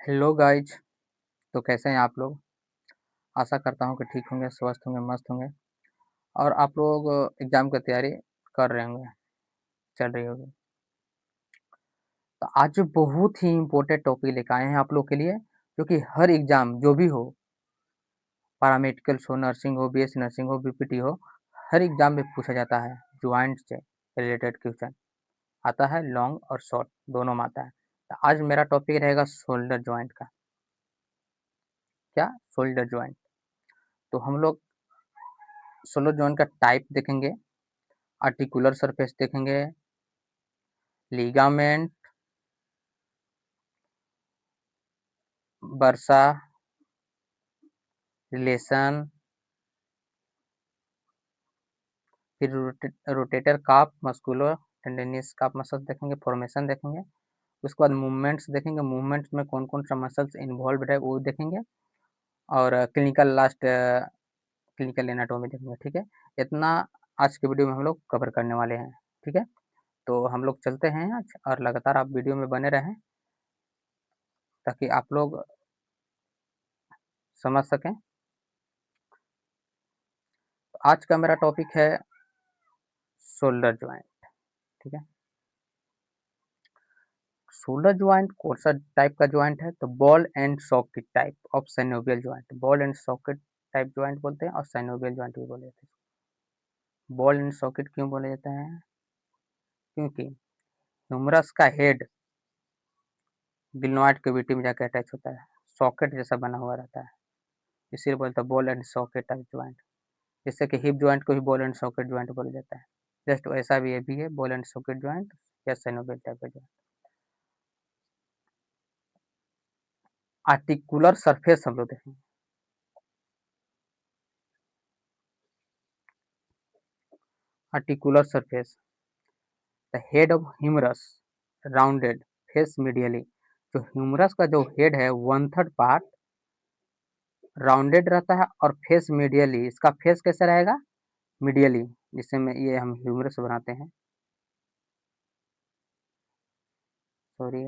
Hello guys. तो कैसे हैं आप लोग? आशा करता हूँ कि ठीक होंगे, स्वस्थ होंगे, मस्त होंगे और आप लोग एग्ज़ाम की तैयारी कर रहे होंगे, चल रही होगी। तो आज बहुत ही इम्पोर्टेंट टॉपिक लेकर आए हैं आप लोग के लिए, जो कि हर एग्ज़ाम जो भी हो, पैरामेडिकल्स हो, नर्सिंग हो, बीएससी नर्सिंग हो, बीपीटी हो, हर एग्ज़ाम में पूछा जाता है। जॉइंट से रिलेटेड क्वेश्चन आता है, लॉन्ग और शॉर्ट दोनों में आता है। तो आज मेरा टॉपिक रहेगा शोल्डर जॉइंट का। क्या? Shoulder joint. तो हम लोग शोल्डर जॉइंट का टाइप देखेंगे, आर्टिकुलर सरफेस देखेंगे, लिगामेंट, बर्सा, रिलेशन, फिर रोटेटर काफ, मस्कुलर टेंडिनियस काफ मसल्स देखेंगे, फॉर्मेशन देखेंगे। उसके बाद मूवमेंट्स देखेंगे, मूवमेंट्स में कौन कौन सा मसल्स इन्वॉल्व है वो देखेंगे। और क्लिनिकल एनाटॉमी देखेंगे। ठीक है, इतना आज के वीडियो में हम लोग कवर करने वाले हैं। ठीक है, तो हम लोग चलते हैं आज, और लगातार आप वीडियो में बने रहें ताकि आप लोग समझ सकें। तो आज का मेरा टॉपिक है शोल्डर ज्वाइंट। ठीक है, शोल्डर ज्वाइंट कौन सा टाइप का ज्वाइंट है? तो ball and socket type of synovial joint. Ball and socket type joint बोलते हैं और साइनोवियल ज्वाइंट भी बोले जाते हैं। बॉल एंड सॉकेट क्यों बोले जाते हैं? क्योंकि ह्यूमरस का हेड ग्लिनोइड कैविटी में जाकर अटैच होता है, सॉकेट जैसा बना हुआ रहता है, इसीलिए बोलते हैं ball and socket type joint. जैसे कि हिप ज्वाइंट को भी बॉल एंड सॉकेट ज्वाइंट बोला जाता है, जस्ट वैसा भी ये भी है, बॉल एंड सॉकेट ज्वाइंट या साइनोवियल टाइप का ज्वाइंट। आर्टिकुलर सरफेस हम लोग देखेंगे। Articular surface, the head of humerus rounded face medially. जो ह्यूमरस का जो हेड है 1/3 पार्ट राउंडेड रहता है और फेस मीडियली। इसका फेस कैसा रहेगा? मीडियली, जिससे में ये हम ह्यूमरस बनाते हैं। सॉरी,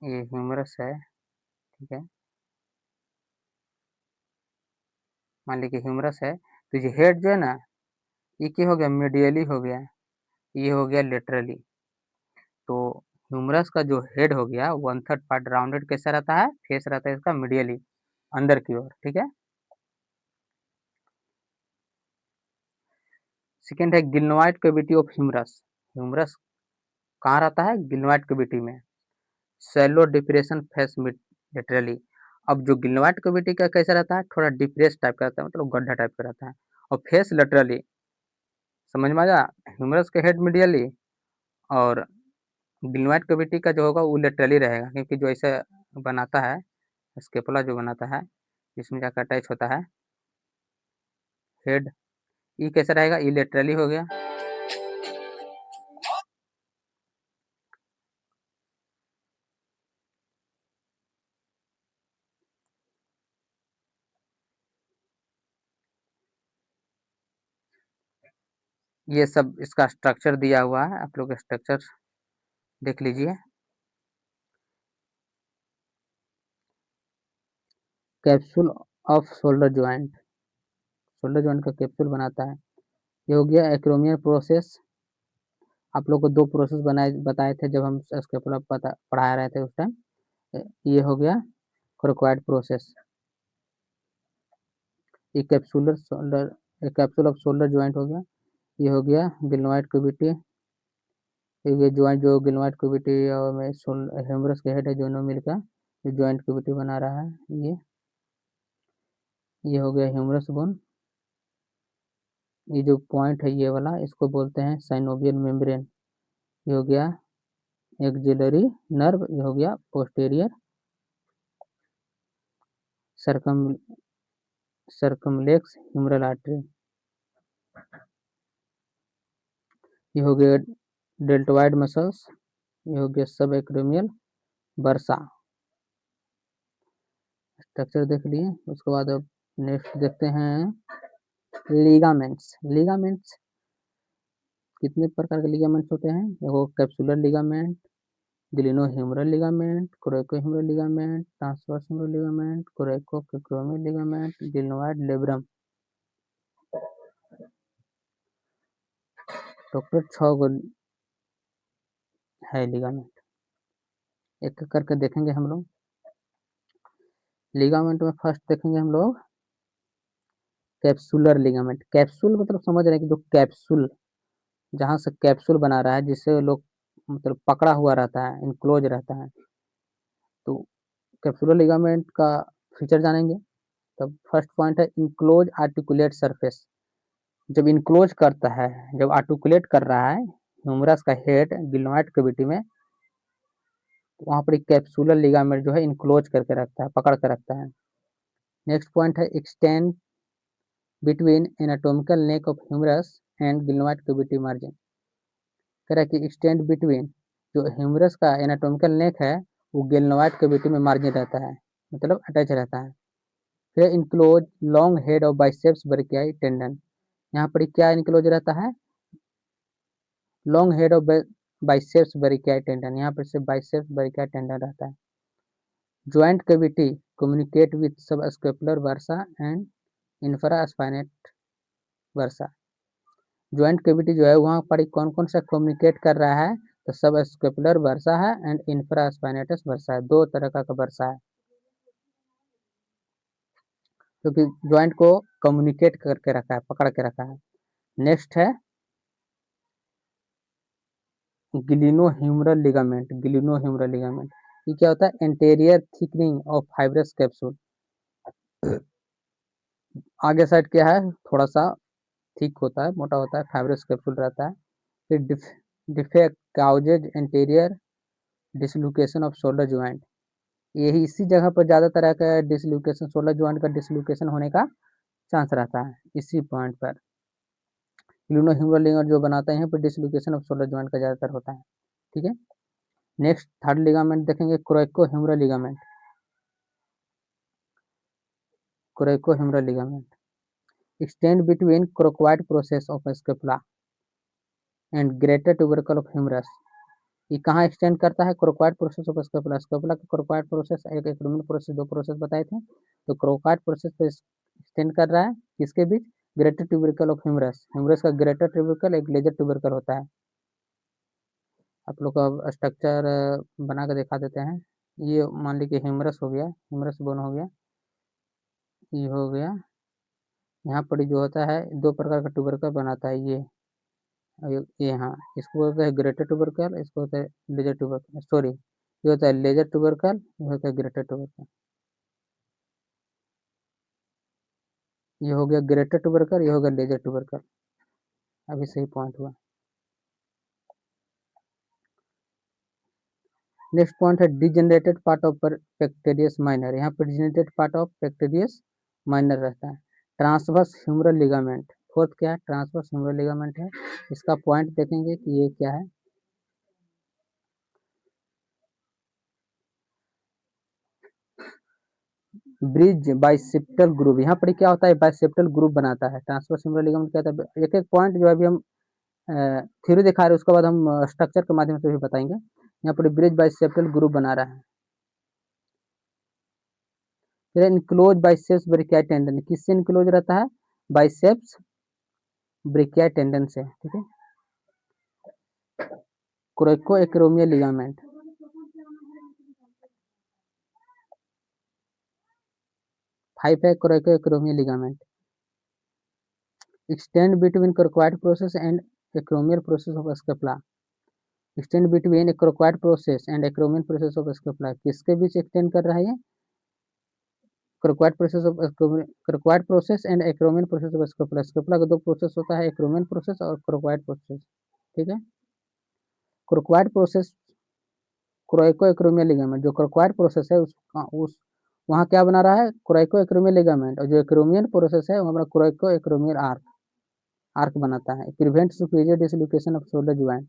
ये ह्यूमरस है। ठीक है, मान लीजिए ह्यूमरस है, तो ये हेड जो है ना, ये क्या हो गया? मीडियली हो गया, ये हो गया लेटरली। तो ह्यूमरस का जो हेड हो गया 1/3 पार्ट राउंडेड कैसा रहता है? फेस रहता है इसका मीडियली, अंदर की ओर। ठीक है, सेकेंड है glenoid cavity of humerus. Humerus कहाँ रहता है? गिल्नोइड कैविटी में। Shallow depression face laterally. अब जो गिल्नोइड कैविटी का कैसा रहता है? थोड़ा डिप्रेस टाइप का रहता है, मतलब गड्ढा टाइप का रहता है, और फेस लेटरली। समझ में आया? ह्यूमरस के हेड मीडियली और गिल्नोइड कैविटी का जो होगा वो लेटरली रहेगा, क्योंकि जो ऐसे बनाता है, स्केपुला जो बनाता है, इसमें जाकर अटैच होता है हेड, ये कैसा रहेगा? ये लेटरली हो गया। ये सब इसका स्ट्रक्चर दिया हुआ है, आप लोग स्ट्रक्चर देख लीजिए। कैप्सूल ऑफ शोल्डर जॉइंट का कैप्सूल बनाता है। ये हो गया एक्रोमियल प्रोसेस। आप लोग को दो प्रोसेस बनाए बताए थे जब हम स्केपुला पढ़ा रहे थे उस टाइम। ये हो गया क्रोकोइड प्रोसेस। ये कैप्सूल ऑफ शोल्डर ज्वाइंट हो गया। ये हो गया गिल्नोइड कैविटी। ये ज्वाइंट जो गिल्नोइड कैविटी और में ह्यूमरस के हेड है, दोनों मिलकर ये ज्वाइंट कैविटी बना रहा है। ये हो गया ह्यूमरस बोन। ये जो पॉइंट है ये वाला, इसको बोलते हैं साइनोवियल मेम्ब्रेन। ये हो गया एक्सिलरी नर्व। ये हो गया पोस्टीरियर सर्कम सर्कमलेक्स ह्यूमरल आर्टरी। ये हो गया डेल्टोइड मसल्स। ये हो गया सब एक्रोमियल बर्सा। स्ट्रक्चर देख लिए, उसके बाद अब नेक्स्ट देखते हैं लिगामेंट्स। कितने प्रकार के लिगामेंट्स होते हैं? देखो, capsular ligament, glenohumeral ligament, coracohumeral ligament, transverse humeral ligament, coracoacromial ligament, glenoid labrum. Total 6 गो है लिगामेंट। एक एक करके देखेंगे हम लोग। लिगामेंट में फर्स्ट देखेंगे हम लोग कैप्सुलर लिगामेंट। कैप्सूल मतलब समझ रहे हैं कि जो कैप्सूल जहाँ से कैप्सूल बना रहा है जिससे लोग मतलब पकड़ा हुआ रहता है, इनक्लोज रहता है, तो कैप्सुलर लिगामेंट का फीचर जानेंगे। तब फर्स्ट पॉइंट है इनक्लोज आर्टिकुलेट सरफेस। जब इनक्लोज करता है, जब आर्टिकुलेट कर रहा है ह्यूमरस का हेड गिल्नोइड कैविटी में, वहाँ पर एक कैप्सुलर लिगामेंट जो है इनक्लोज करके रखता है, पकड़ कर रखता है। नेक्स्ट पॉइंट है extend between anatomical neck of humerus and glenoid cavity margin. कह रहा है कि एक्सटेंड बिटवीन, जो ह्यूमरस का एनाटोमिकल नेक है वो गिल्नोइड कैविटी में मार्जिन रहता है, मतलब अटैच रहता है। फिर enclose long head of biceps brachii tendon. यहाँ पर क्या इनक्लोज रहता है? Long head of biceps brachii tendon. यहाँ पर से बाइसेप्स ब्रेकियाई टेंडन रहता है। Joint cavity communicate with subscapular bursa and infraspinate bursa. Joint cavity जो है वहाँ पर कौन कौन सा कम्युनिकेट कर रहा है? तो सबस्केपुलर वर्सा है एंड इंफ्रास्पाइनेटस वर्सा है, दो तरह का वर्सा है क्योंकि ज्वाइंट को कम्युनिकेट करके रखा है, पकड़ के रखा है। नेक्स्ट है ग्लिनोह्यूमरल लिगामेंट। ग्लिनोह्यूमरल लिगामेंट ये क्या होता है? Anterior thickening of fibrous capsule. आगे साइड क्या है? थोड़ा सा थिक होता है, मोटा होता है, फाइब्रस कैप्सूल रहता है। फिर defect causes anterior dislocation off shoulder joint. यही इसी जगह पर ज़्यादा तरह का डिसलोकेशन, शोल्डर ज्वाइंट का डिसलोकेशन होने का चांस रहता है इसी पॉइंट पर। ग्लिनोह्यूमरल लिगामेंट जो बनाते हैं पर डिसलोकेशन ऑफ शोल्डर ज्वाइंट का ज़्यादातर होता है। ठीक है। नेक्स्ट थर्ड लिगामेंट देखेंगे coracohumeral ligament. Coracohumeral ligament extend between coracoid process of scapula and greater tubercle of humerus. ये कहाँ एक्सटेंड करता है? Coracoid process of scapula. Scapula का क्रोकोइड प्रोसेस, एक एक्रोमियल प्रोसेस, दो प्रोसेस बताए थे। तो क्रोकोइड प्रोसेस पे एक्सटेंड कर रहा है किसके बीच? Greater tubercle of humerus. Humerus का ग्रेटर ट्यूबरकल एक लेजर ट्यूबरकल होता है। आप लोग का स्ट्रक्चर बना कर दिखा देते हैं। ये मान लीजिए ह्यूमरस हो गया, ह्यूमरस बोन हो गया, ये हो गया। यहाँ पर जो होता है दो प्रकार का ट्यूबरकल बनाता है ये हाँ, इसको बोलते हैं ग्रेटर ट्यूबरकल, इसको होता है लेजर ट्यूबरकल। सॉरी, ये होता है लेजर ट्यूबरकल, ये होता है ग्रेटर ट्यूबरकल। ये हो गया ग्रेटर ट्यूबरकल, ये हो गया लेजर ट्यूबरकल। अभी सही पॉइंट हुआ। नेक्स्ट पॉइंट है डिजेनरेटेड पार्ट ऑफ पेक्टेरियस माइनर। यहाँ पर डिजेनरेटेड पार्ट ऑफ पेक्टेरियस माइनर रहता है। ट्रांसवर्स ह्यूमरल लिगामेंट, फोर्थ क्या है? ट्रांसवर्स ह्यूमरल लिगामेंट है। इसका पॉइंट देखेंगे कि ये क्या है। Bridge bicipital groove. यहाँ पर क्या होता है? बाइसेप्टल ग्रुप बनाता है। ट्रांसवर्स ह्यूमरल लिगामेंट क्या होता है? एक एक पॉइंट जो अभी हम थ्योरी दिखा रहे हैं उसके बाद हम स्ट्रक्चर के माध्यम से भी बताएंगे। यहाँ पर ब्रिज बाइसेप्टल ग्रुप बना रहा है। फिर इनक्लोज बाइसेप्स ब्रेकियाई टेंडन, किससे इनक्लोज रहता है? बाइसेप्स ब्रेकियाई टेंडन से। ठीक है। कोरेको एक्रोमियल लिगामेंट, फाइव है coracoacromial ligament extend between coracoid process and acromial process of scapula. Extend between coracoid process and acromial process of scapula, किसके बीच extend कर रहा है ये? Coracoid process of coracoid process and acromial process of scapula. Scapula का दो process होता है, एक्रोमियल प्रोसेस और क्रोकोइड प्रोसेस। ठीक है। क्रोकोइड प्रोसेस, क्रोइको एक्रोमियल लिगामेंट, जो क्रोकोइड प्रोसेस है उस वहाँ क्या बना रहा है? क्रोइको एक्रोमियल लिगामेंट। और जो एक्रोमियल प्रोसेस है वहाँ क्रोइको एक्रोमियल आर्क, आर्क बनाता है। Prevent superior dislocation off shoulder joint.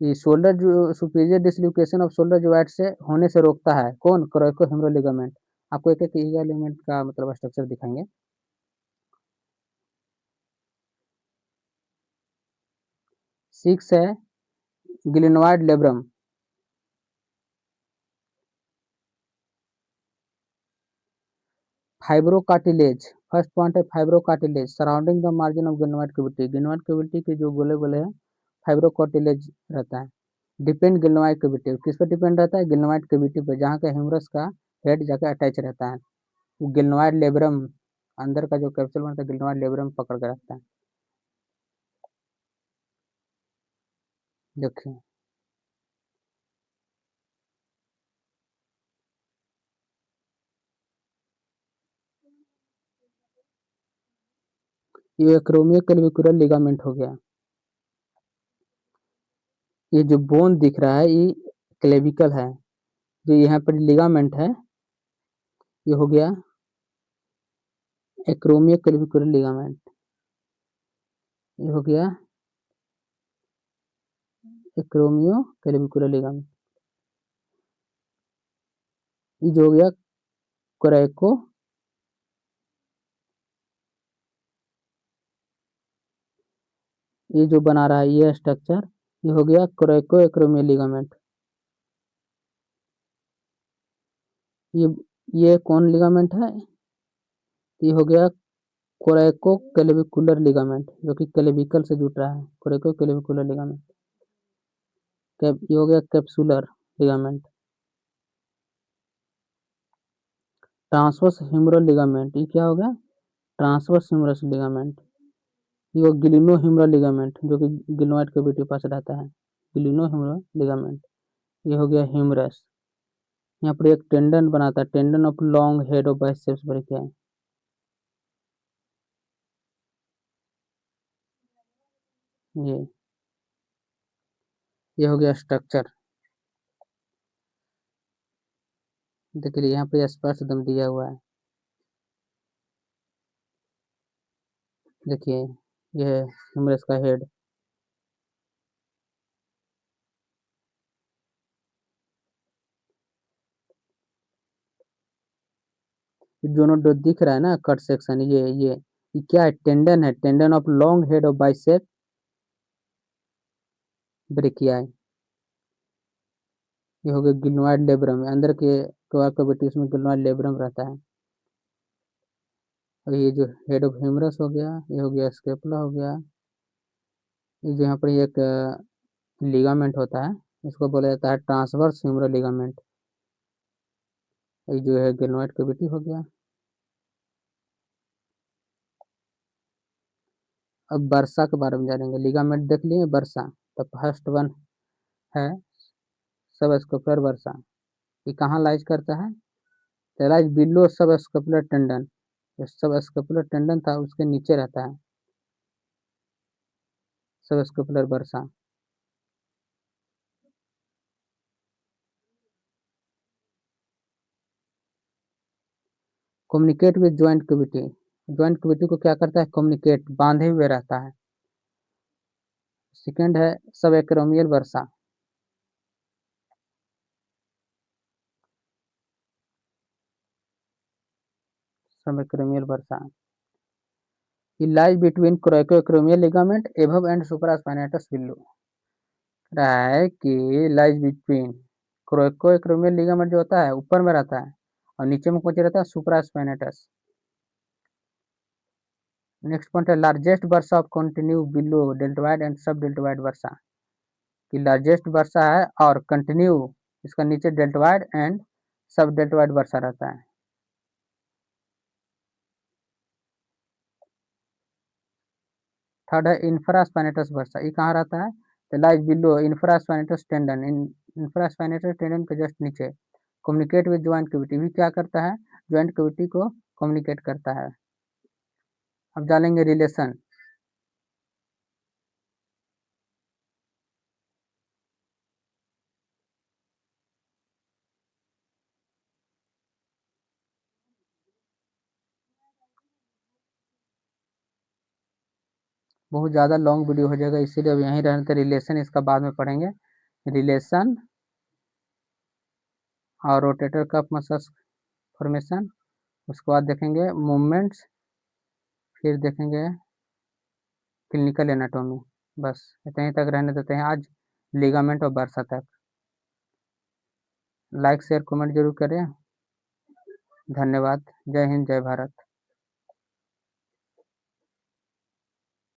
ये शोल्डर जो superior dislocation off shoulder joint से होने से रोकता है कौन? क्रोइको ह्यूमरल लिगामेंट। आपको एक एक लिगामेंट का मतलब स्ट्रक्चर दिखाएंगे। सिक्स है glenoid labrum. Fibrocartilage, first point है fibrocartilage surrounding the margin of glenoid cavity. Glenoid cavity के जो गोले गोले हैं फाइब्रोकार्टिलेज रहता है। डिपेंड गिल्नोइड कैविटी किस पर डिपेंड रहता है? गिल्नोइड कैविटी पर, जहाँ का ह्यूमरस का हेड जाकर अटैच रहता है। वो गिल्नोइड लेब्रम अंदर का जो कैप्सूल बनता है गिल्नोइड लेब्रम पकड़ के रखता है। देखिए ये एक्रोमियो क्लेविकुलर लिगामेंट हो गया। ये जो बोन दिख रहा है ये क्लेविकल है। जो यहाँ पर लिगामेंट है ये हो गया एक्रोमियो क्लेविकुलर लिगामेंट। ये हो गया एक्रोमियो क्लेविकुलर लिगामेंट। ये जो हो गया कोरेको, ये जो बना रहा है ये स्ट्रक्चर, ये हो गया कोरेको एक्रोमियो लिगामेंट। ये ये कौन लिगामेंट है? ये हो गया कोरेको क्लेविकुलर लिगामेंट, जो कि क्लेविकल से जुड़ रहा है। Coracoclavicular ligament. ये हो गया capsular ligament. Transverse humeral ligament, ये क्या हो गया? Transverse humerus ligament. ये गिलिनो ह्यूमरल लिगामेंट जो कि गिल्नोइड कैविटी के पास रहता है। गिलिनो ह्यूमरल लिगामेंट। ये हो गया ह्यूमरस। यहाँ पर एक टेंडन बनाता है, tendon of long head of biceps brachii. ये ये हो गया स्ट्रक्चर। देखिए यहाँ पे स्पर्श दम दिया हुआ है। देखिए ये है ह्यूमरस का हेड। दोनों जो दिख रहा है ना कट सेक्शन, ये क्या है? टेंडन है, tendon of long head of bicep brachii. ये हो गया गिल्नोइड लेब्रम, अंदर के कैविटीज में गिल्नोइड लेब्रम रहता है। और ये जो हेड ऑफ ह्यूमरस हो गया, ये हो गया स्केपुला हो गया। ये जो यहाँ पर एक लिगामेंट होता है इसको बोला जाता है ट्रांसवर्स ह्यूमरल लिगामेंट। ये जो है गिल्नोइड कैविटी हो गया। अब बर्सा के बारे में जानेंगे। लिगामेंट देख लिए बर्सा, तो फर्स्ट वन है सब स्कैपुलर बर्सा। ये कहाँ लाइज करता है? तो लाइज बिलो सब स्कैपुलर टेंडन। जो सब स्कैपुलर टेंडन था उसके नीचे रहता है सब scapular bursa. Communicate with joint cavity, joint cavity को क्या करता है? कम्युनिकेट, बांधे हुए रहता है। सेकंड है subacromial bursa. Subacromial bursa, ये lies between coracoacromial ligament above and supraspinatus below. रहा है कि लाइज बिटवीन कोरेकोएक्रोमियल लिगामेंट जो होता है ऊपर में रहता है और नीचे में कौन रहता है? सुप्रास्पाइनेटस। नेक्स्ट पॉइंट है largest versa of continue below deltoid and सब डेल्टोइड वर्सा। कि लार्जेस्ट वर्सा है और कंटिन्यू इसका नीचे डेल्टोइड एंड सब डेल्टोइड वर्सा रहता है। थर्ड है इंफ्रास्पाइनेटस वर्सा, ये कहाँ रहता है? तो लाइज बिलो इंफ्रास्पाइनेटस टेंडन, इन इंफ्रास्पाइनेटस टेंडन के जस्ट नीचे। कम्युनिकेट विद ज्वाइंट कैविटी भी क्या करता है? ज्वाइंट कैविटी को कम्युनिकेट करता है। अब जानेंगे रिलेशन। बहुत ज़्यादा लॉन्ग वीडियो हो जाएगा इसीलिए अब यहीं रहने थे। रिलेशन इसका बाद में पढ़ेंगे। रिलेशन और रोटेटर कफ मसल्स फॉर्मेशन, उसके बाद देखेंगे मूवमेंट्स, फिर देखेंगे क्लिनिकल एनाटोमी। बस इतने तक रहने देते हैं आज, लिगामेंट और बर्सा तक। लाइक शेयर कमेंट जरूर करें। धन्यवाद। जय हिंद, जय भारत।